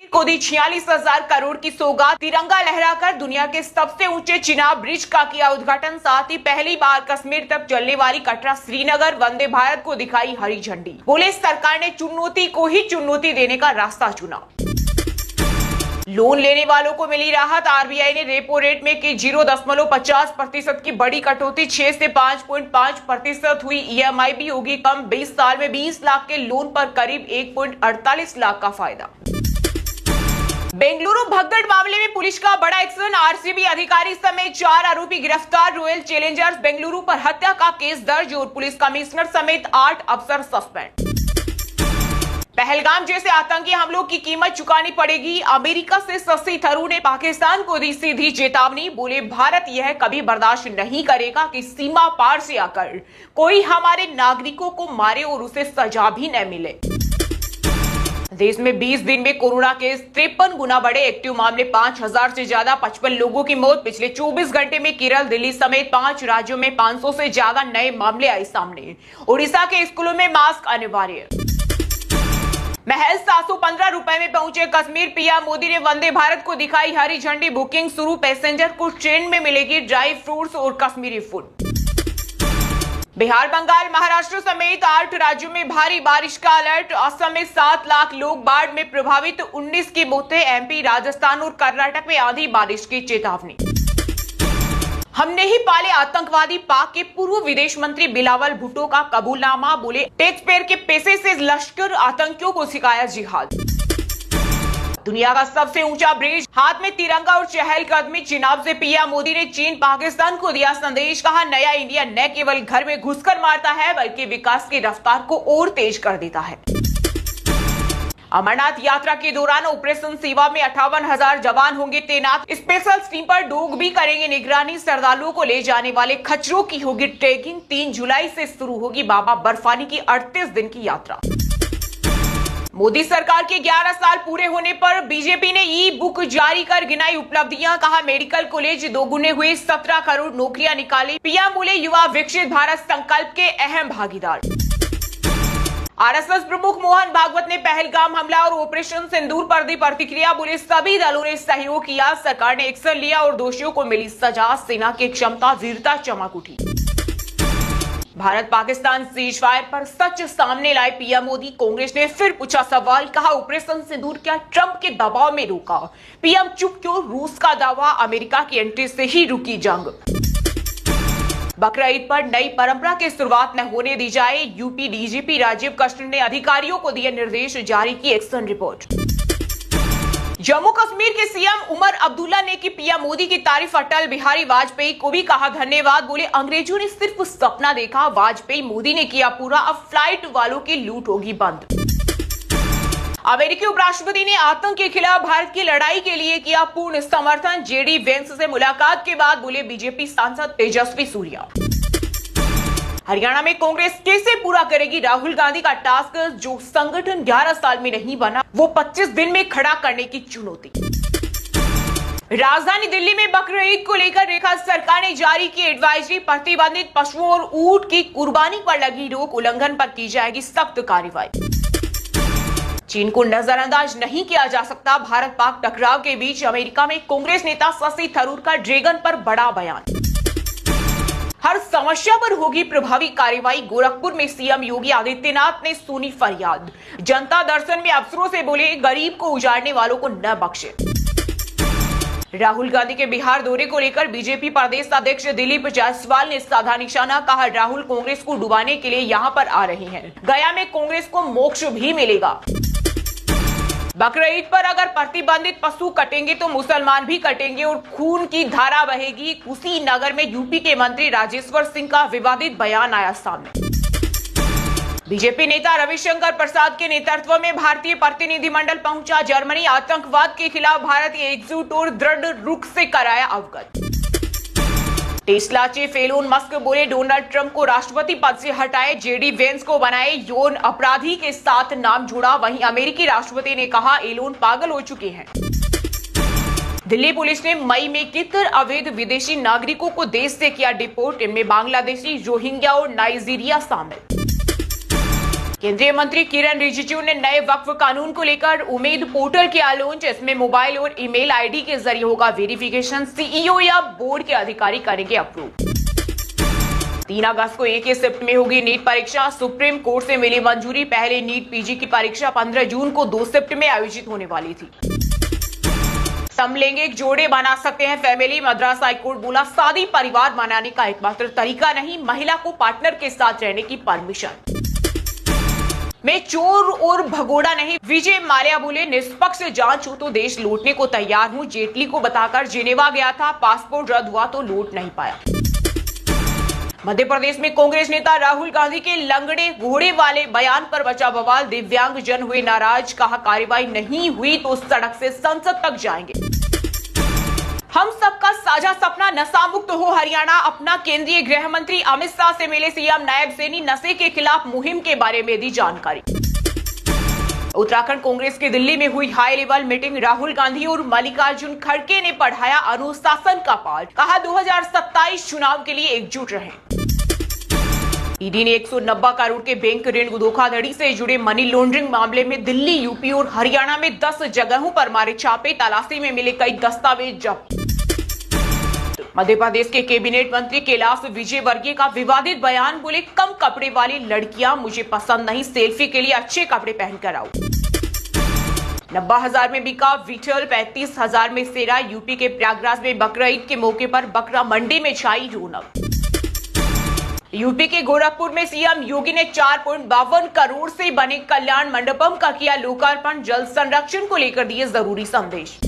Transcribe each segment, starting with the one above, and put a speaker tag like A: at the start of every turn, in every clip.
A: को दी 46,000 करोड़ की सौगात। तिरंगा लहराकर दुनिया के सबसे ऊंचे चिनाब ब्रिज का किया उद्घाटन। साथ ही पहली बार कश्मीर तक चलने वाली कटरा श्रीनगर वंदे भारत को दिखाई हरी झंडी। बोले सरकार ने चुनौती को ही चुनौती देने का रास्ता चुना। लोन लेने वालों को मिली राहत। आरबीआई ने रेपो रेट में की 0.50% की बड़ी कटौती। 6 से 5.5% हुई। ईएमआई भी होगी कम। 20 साल में 20 लाख के लोन पर करीब 1.48 लाख का फायदा। बेंगलुरु भगदड़ मामले में पुलिस का बड़ा एक्शन। आरसीबी अधिकारी समेत 4 आरोपी गिरफ्तार। रॉयल चैलेंजर्स बेंगलुरु पर हत्या का केस दर्ज और पुलिस कमिश्नर समेत 8 अफसर सस्पेंड। पहलगाम जैसे आतंकी हमलों की कीमत चुकानी पड़ेगी। अमेरिका से शशि थरूर ने पाकिस्तान को दी सीधी चेतावनी। बोले भारत यह कभी बर्दाश्त नहीं करेगा कि सीमा पार से आकर कोई हमारे नागरिकों को मारे और उसे सजा भी न मिले। देश में 20 दिन में कोरोना के 53 गुना बढ़े। एक्टिव मामले 5,000 से ज्यादा। 55 लोगों की मौत। पिछले 24 घंटे में केरल, दिल्ली समेत 5 राज्यों में 500 से ज्यादा नए मामले आए सामने। उड़ीसा के स्कूलों में मास्क अनिवार्य। महज 715 रुपए में पहुंचे कश्मीर। पीएम मोदी ने वंदे भारत को दिखाई हरी झंडी। बुकिंग शुरू। पैसेंजर को ट्रेन में मिलेगी ड्राई फ्रूट्स और कश्मीरी फूड। बिहार, बंगाल, महाराष्ट्र समेत 8 राज्यों में भारी बारिश का अलर्ट। असम में 7 लाख लोग बाढ़ में प्रभावित। 19 की मौतें। एमपी, राजस्थान और कर्नाटक में आंधी बारिश की चेतावनी। हमने ही पाले आतंकवादी। पाक के पूर्व विदेश मंत्री बिलावल भुट्टो का कबूलनामा। बोले टैक्स पेयर के पैसे से लश्कर आतंकियों को सिखाया जिहाद। दुनिया का सबसे ऊंचा ब्रिज। हाथ में तिरंगा और चहलकदमी। चिनाब से पीएम मोदी ने चीन, पाकिस्तान को दिया संदेश। कहा नया इंडिया न केवल घर में घुसकर मारता है बल्कि विकास की रफ्तार को और तेज कर देता है। अमरनाथ यात्रा के दौरान ऑपरेशन सेवा में 58,000 जवान होंगे तैनात। स्पेशल टीम पर डॉग भी करेंगे निगरानी। श्रद्धालुओं को ले जाने वाले खच्चरों की होगी ट्रैकिंग। 3 जुलाई से शुरू होगी बाबा बर्फानी की 38 दिन की यात्रा। मोदी सरकार के 11 साल पूरे होने पर बीजेपी ने ई बुक जारी कर गिनाई उपलब्धियां। कहा मेडिकल कॉलेज दोगुने हुए। 17 करोड़ नौकरियां निकाली। पीएम बोले युवा विकसित भारत संकल्प के अहम भागीदार। आरएसएस प्रमुख मोहन भागवत ने पहलगाम हमला और ऑपरेशन सिंदूर पर दी प्रतिक्रिया। बोले सभी दलों ने सहयोग किया। सरकार ने एक्शन लिया और दोषियों को मिली सजा। सेना की क्षमता, वीरता चमक उठी। भारत पाकिस्तान सीज फायर पर सच सामने लाए पीएम मोदी। कांग्रेस ने फिर पूछा सवाल। कहा ऑपरेशन सिंदूर क्या ट्रंप के दबाव में रुका? पीएम चुप क्यों? रूस का दावा अमेरिका की एंट्री से ही रुकी जंग। बकरा ईद पर नई परंपरा की शुरुआत न होने दी जाए। यूपी डीजीपी राजीव कष्ण ने अधिकारियों को दिए निर्देश। जारी की एक्शन रिपोर्ट। जम्मू कश्मीर के सीएम उमर अब्दुल्ला ने की पीएम मोदी की तारीफ। अटल बिहारी वाजपेयी को भी कहा धन्यवाद। बोले अंग्रेजों ने सिर्फ सपना देखा, वाजपेयी मोदी ने किया पूरा। अब फ्लाइट वालों की लूट होगी बंद। अमेरिकी उपराष्ट्रपति ने आतंक के खिलाफ भारत की लड़ाई के लिए किया पूर्ण समर्थन। जेडी वेंस से मुलाकात के बाद बोले बीजेपी सांसद तेजस्वी सूर्या। हरियाणा में कांग्रेस कैसे पूरा करेगी राहुल गांधी का टास्क? जो संगठन 11 साल में नहीं बना वो 25 दिन में खड़ा करने की चुनौती। राजधानी दिल्ली में बकरा ईद को लेकर रेखा सरकार ने जारी की एडवाइजरी। प्रतिबंधित पशुओं और ऊंट की कुर्बानी पर लगी रोक। उल्लंघन पर की जाएगी सख्त कार्रवाई। चीन को नजरअंदाज नहीं किया जा सकता। भारत पाक टकराव के बीच अमेरिका में कांग्रेस नेता शशि थरूर का ड्रैगन पर बड़ा बयान। हर समस्या पर होगी प्रभावी कार्रवाई। गोरखपुर में सीएम योगी आदित्यनाथ ने सुनी फरियाद। जनता दर्शन में अफसरों से बोले गरीब को उजाड़ने वालों को न बख्शे। राहुल गांधी के बिहार दौरे को लेकर बीजेपी प्रदेश अध्यक्ष दिलीप जायसवाल ने साधा निशाना। कहा राहुल कांग्रेस को डुबाने के लिए यहां पर आ रहे हैं। गया में कांग्रेस को मोक्ष भी मिलेगा। बकरा ईद पर अगर प्रतिबंधित पशु कटेंगे तो मुसलमान भी कटेंगे और खून की धारा बहेगी। कुशीनगर में यूपी के मंत्री राजेश्वर सिंह का विवादित बयान आया सामने। बीजेपी नेता रविशंकर प्रसाद के नेतृत्व में भारतीय प्रतिनिधिमंडल पहुंचा जर्मनी। आतंकवाद के खिलाफ भारत एकजुट और दृढ़ रुख से कराया अवगत। टेस्ला चीफ एलोन मस्क बोले डोनाल्ड ट्रंप को राष्ट्रपति पद से हटाए। जेडी वेंस को बनाए यौन अपराधी के साथ नाम जुड़ा। वहीं अमेरिकी राष्ट्रपति ने कहा एलोन पागल हो चुके हैं। दिल्ली पुलिस ने मई में 71 अवैध विदेशी नागरिकों को देश से किया डिपोर्ट। इनमें बांग्लादेशी, रोहिंग्या और नाइजीरिया शामिल। केंद्रीय मंत्री किरण रिजिजू ने नए वक्फ कानून को लेकर उम्मीद पोर्टल किया लॉन्च। इसमें मोबाइल और ईमेल आईडी के जरिए होगा वेरिफिकेशन। सीईओ या बोर्ड के अधिकारी करेंगे अप्रूव। 3 अगस्त को एक ही शिफ्ट में होगी नीट परीक्षा। सुप्रीम कोर्ट से मिली मंजूरी। पहले नीट पीजी की परीक्षा 15 जून को 2 शिफ्ट में आयोजित होने वाली थी। समलैंगिक जोड़े बना सकते हैं फैमिली। मद्रास हाईकोर्ट बोला शादी परिवार बनाने का एकमात्र तरीका नहीं, महिला को पार्टनर के साथ रहने की परमिशन। मैं चोर और भगोड़ा नहीं, विजय माल्या बोले निष्पक्ष जांच हो तो देश लौटने को तैयार हूं। जेटली को बताकर जिनेवा गया था, पासपोर्ट रद्द हुआ तो लौट नहीं पाया। मध्य प्रदेश में कांग्रेस नेता राहुल गांधी के लंगड़े घोड़े वाले बयान पर बचा बवाल। दिव्यांग जन हुए नाराज, कहा कार्रवाई नहीं हुई तो सड़क से संसद तक जाएंगे। हम सबका साझा सपना नशा मुक्त हो हरियाणा। अपना केंद्रीय गृह मंत्री अमित शाह से मिले सीएम नायब सैनी। नशे के खिलाफ मुहिम के बारे में दी जानकारी। उत्तराखंड कांग्रेस की दिल्ली में हुई high level meeting. Rahul Gandhi और मल्लिकार्जुन खड़गे ने पढ़ाया अनुशासन का पाठ। कहा 2027 चुनाव के लिए एकजुट रहें। ईडी ने 190 करोड़ के बैंक ऋण धोखाधड़ी से जुड़े मनी लॉन्ड्रिंग मामले में दिल्ली, यूपी और हरियाणा में 10 जगहों पर मारे छापे। तलाशी में मिले कई दस्तावेज जब्त। मध्य प्रदेश के कैबिनेट मंत्री कैलाश विजयवर्गीय का विवादित बयान। बोले कम कपड़े वाली लड़कियां मुझे पसंद नहीं, सेल्फी के लिए अच्छे कपड़े पहनकर आओ। 90,000 में बिका विठल, 35,000 में सेरा। यूपी के प्रयागराज में बकरा ईद के मौके पर बकरा मंडी में छाई रौनक। यूपी के गोरखपुर में सीएम योगी ने 4.52 करोड़ से बने कल्याण मंडपम का किया लोकार्पण। जल संरक्षण को लेकर दिए जरूरी संदेश।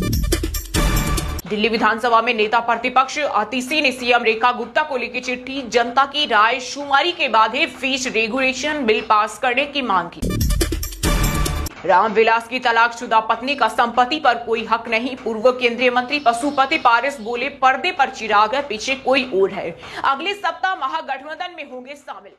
A: दिल्ली विधानसभा में नेता प्रतिपक्ष आतिशी ने सीएम रेखा गुप्ता को लेकर चिट्ठी। जनता की राय शुमारी के बाद ही फीस रेगुलेशन बिल पास करने की मांग की। रामविलास की तलाकशुदा पत्नी का संपत्ति पर कोई हक नहीं। पूर्व केंद्रीय मंत्री पशुपति पारस बोले पर्दे पर चिराग है, पीछे कोई और है। अगले सप्ताह महागठबंधन में होंगे शामिल।